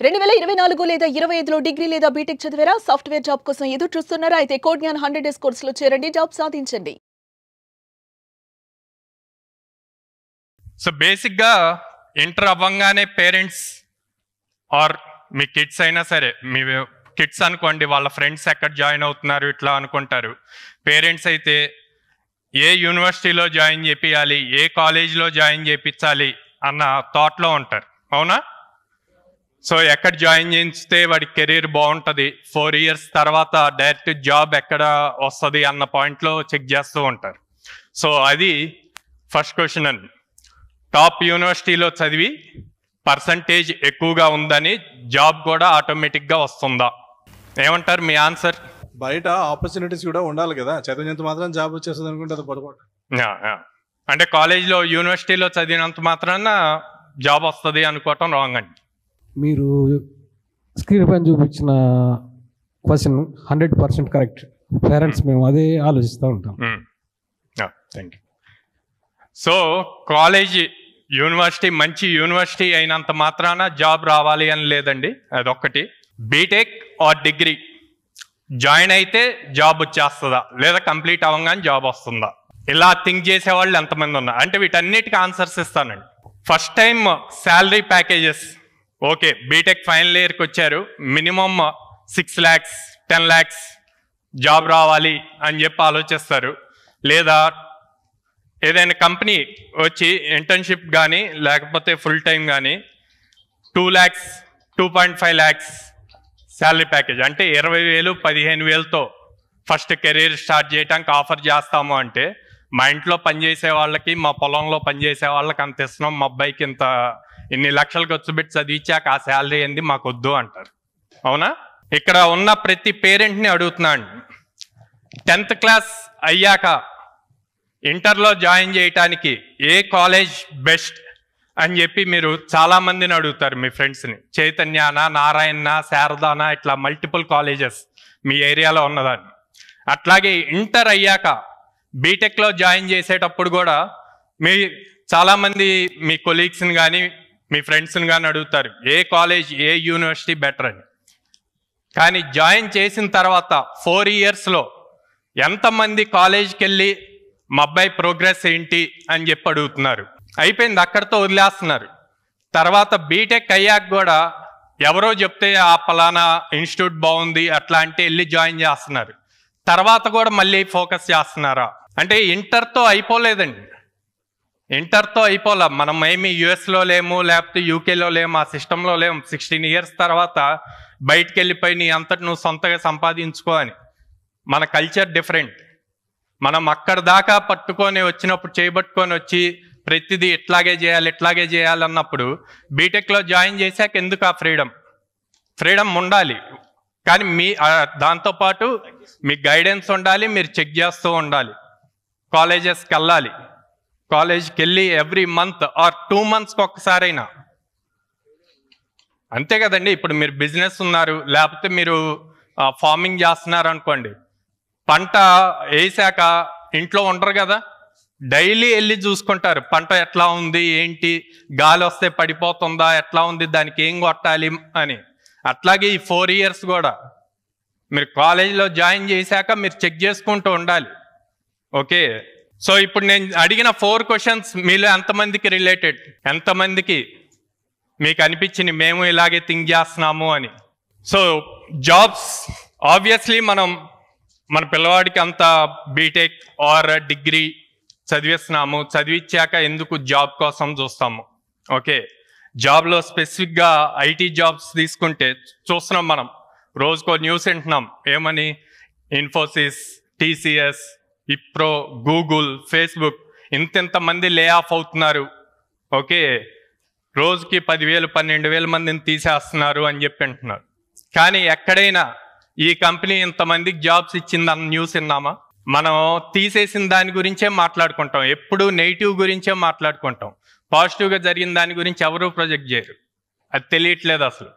2024 లేదా 25లో డిగ్రీ లేదా బీటెక్ చదివారా? సాఫ్ట్‌వేర్ జాబ్ కోసం ఎదురు చూస్తున్నారా? అయితే కోడ్ జ్ఞాన్ 100 డేస్ కోర్సులో చేరండి, జాబ్ సాధించండి. సో బేసిక్గా ఇంటర్ అవ్వంగానే పేరెంట్స్ ఆర్ మీ కిడ్స్ అయినా సరే, మీ కిడ్స్ అనుకోండి, వాళ్ళ ఫ్రెండ్స్ ఎక్కడ జాయిన్ అవుతున్నారు ఇట్లా అనుకుంటారు. పేరెంట్స్ అయితే ఏ యూనివర్సిటీలో జాయిన్ చేపియాలి, ఏ కాలేజ్లో జాయిన్ చేయించాలి అన్న థాట్లో ఉంటారు, అవునా? సో ఎక్కడ జాయిన్ చేస్తే వాడి కెరీర్ బాగుంటుంది, 4 years తర్వాత డైరెక్ట్ జాబ్ ఎక్కడ వస్తుంది అన్న పాయింట్లో చెక్ చేస్తూ ఉంటారు. సో అది ఫస్ట్ క్వశ్చన్ అండి. టాప్ యూనివర్సిటీలో చదివి పర్సంటేజ్ ఎక్కువగా ఉందని జాబ్ కూడా ఆటోమేటిక్గా వస్తుందా? ఏమంటారు మీ ఆన్సర్? బయట ఆపర్చునిటీస్ కూడా ఉండాలి కదా, చదివినంత మాత్రం జాబ్ వచ్చేస్తుంది అనుకుంటే అది పొరపాటు. అంటే కాలేజ్లో యూనివర్సిటీలో చదివినంత మాత్రాన జాబ్ వస్తుంది అనుకోవటం రాంగ్ అండి. మీరు స్క్రీన్ పైన చూపించిన క్వశ్చన్ 100% కరెక్ట్. పేరెంట్స్ మేము అదే ఆలోచిస్తూ ఉంటాం. Thank you. So college university మంచి యూనివర్సిటీ అయినంత మాత్రాన జాబ్ రావాలి అని లేదండి, అదొక్కటి. బీటెక్ ఆర్ డిగ్రీ జాయిన్ అయితే జాబ్ వచ్చేస్తుందా, లేదా కంప్లీట్ అవ్వగానే జాబ్ వస్తుందా, ఇలా థింక్ చేసేవాళ్ళు ఎంతమంది ఉన్నారు అంటే వీటన్నిటికీ ఆన్సర్స్ ఇస్తానండి. First time salary packages, okay BTech final ఇయర్కి వచ్చారు, మినిమం 6 lakhs 10 lakhs జాబ్ రావాలి అని చెప్పి ఆలోచిస్తారు. లేదా ఏదైనా కంపెనీ వచ్చి ఇంటర్న్షిప్ కానీ లేకపోతే ఫుల్ టైం కానీ 2 lakhs 2.5 lakhs శాలరీ ప్యాకేజ్ అంటే 20,000 15,000తో ఫస్ట్ కెరీర్ స్టార్ట్ చేయడానికి ఆఫర్ చేస్తాము అంటే, మా ఇంట్లో పనిచేసే వాళ్ళకి, మా పొలంలో పనిచేసే వాళ్ళకి అంత ఇస్తున్నాం, మా అబ్బాయికి ఇంత ఇన్ని లక్షలు ఖర్చు పెట్టి చదివించాక ఆ శాలరీ ఏంది మాకు వద్దు అంటారు, అవునా? ఇక్కడ ఉన్న ప్రతి పేరెంట్ని అడుగుతున్నాను, 10th class అయ్యాక ఇంటర్లో జాయిన్ చేయటానికి ఏ కాలేజ్ బెస్ట్ అని చెప్పి మీరు చాలామందిని అడుగుతారు మీ ఫ్రెండ్స్ని. చైతన్యానా, నారాయణ, శారదానా, ఇట్లా మల్టిపుల్ కాలేజెస్ మీ ఏరియాలో ఉన్నదాన్ని. అట్లాగే ఇంటర్ అయ్యాక బీటెక్లో జాయిన్ చేసేటప్పుడు కూడా మీ చాలామంది మీ కొలీగ్స్ని కానీ మీ ఫ్రెండ్స్ని కానీ అడుగుతారు ఏ కాలేజ్ ఏ యూనివర్సిటీ బెటర్ అని. కానీ జాయిన్ చేసిన తర్వాత 4 yearsలో ఎంతమంది కాలేజ్కి వెళ్ళి మా అబ్బాయి ప్రోగ్రెస్ ఏంటి అని చెప్పి అడుగుతున్నారు? అయిపోయింది, అక్కడితో వదిలేస్తున్నారు. తర్వాత బీటెక్ అయ్యాక కూడా ఎవరో చెప్తే ఆ పలానా ఇన్స్టిట్యూట్ బాగుంది అట్లా అంటే వెళ్ళి జాయిన్ చేస్తున్నారు. తర్వాత కూడా మళ్ళీ ఫోకస్ చేస్తున్నారా అంటే ఇంటర్తో అయిపోలేదండి. ఇంటర్తో అయిపోలే. మనం ఏమి యుఎస్లో లేము, లేకపోతే యూకేలో లేము, ఆ సిస్టంలో లేము. 16 years తర్వాత బయటికి వెళ్ళిపోయి నీ అంతటి నువ్వు సొంతగా సంపాదించుకో అని. మన కల్చర్ డిఫరెంట్. మనం అక్కడ దాకా పట్టుకొని వచ్చినప్పుడు, చేయబట్టుకొని వచ్చి ప్రతిదీ ఇట్లాగే చేయాలి అన్నప్పుడు బీటెక్లో జాయిన్ చేశాక ఎందుకు ఆ ఫ్రీడమ్ ఉండాలి. కానీ దాంతోపాటు మీ గైడెన్స్ ఉండాలి, మీరు చెక్ చేస్తూ ఉండాలి. కాలేజెస్కి వెళ్ళాలి, కాలేజ్కి వెళ్ళి ఎవ్రీ మంత్ ఆర్ 2 monthsకి ఒక్కసారైనా, అంతే కదండి. ఇప్పుడు మీరు బిజినెస్ ఉన్నారు, లేకపోతే మీరు ఫార్మింగ్ చేస్తున్నారు అనుకోండి, పంట వేసాక ఇంట్లో ఉండరు కదా, డైలీ వెళ్ళి చూసుకుంటారు పంట ఎట్లా ఉంది ఏంటి, గాలి వస్తే పడిపోతుందా, ఎట్లా ఉంది, దానికి ఏం కొట్టాలి అని. అట్లాగే ఈ 4 years కూడా మీరు కాలేజీలో జాయిన్ చేశాక మీరు చెక్ చేసుకుంటూ ఉండాలి. ఓకే, సో ఇప్పుడు నేను అడిగిన 4 questions మీలో ఎంతమందికి రిలేటెడ్, ఎంతమందికి మీకు అనిపించింది మేము ఇలాగే థింక్ చేస్తున్నాము అని? సో జాబ్స్ ఆబ్వియస్లీ మన పిల్లవాడికి అంత బీటెక్ ఆర్ డిగ్రీ చదివిస్తున్నాము, చదివించాక ఎందుకు జాబ్ కోసం చూస్తాము. ఓకే, జాబ్లో స్పెసిఫిక్గా ఐటీ జాబ్స్ తీసుకుంటే చూస్తున్నాం, మనం రోజుకో న్యూస్ వింటున్నాం. ఏమని? Infosys, TCS, Wipro, Google, Facebook ఇంతమంది లే ఆఫ్ అవుతున్నారు. ఓకే, రోజుకి 10,000 12,000 మందిని తీసేస్తున్నారు అని చెప్పి అంటున్నారు. కానీ ఎక్కడైనా ఈ కంపెనీ ఇంతమందికి జాబ్స్ ఇచ్చిందన్న న్యూస్ విన్నామా? మనం తీసేసిన దాని గురించే మాట్లాడుకుంటాం, ఎప్పుడు నెగిటివ్ గురించే మాట్లాడుకుంటాం. పాజిటివ్గా జరిగిన దాని గురించి ఎవరూ ప్రొజెక్ట్ చేయరు, అది తెలియట్లేదు అసలు.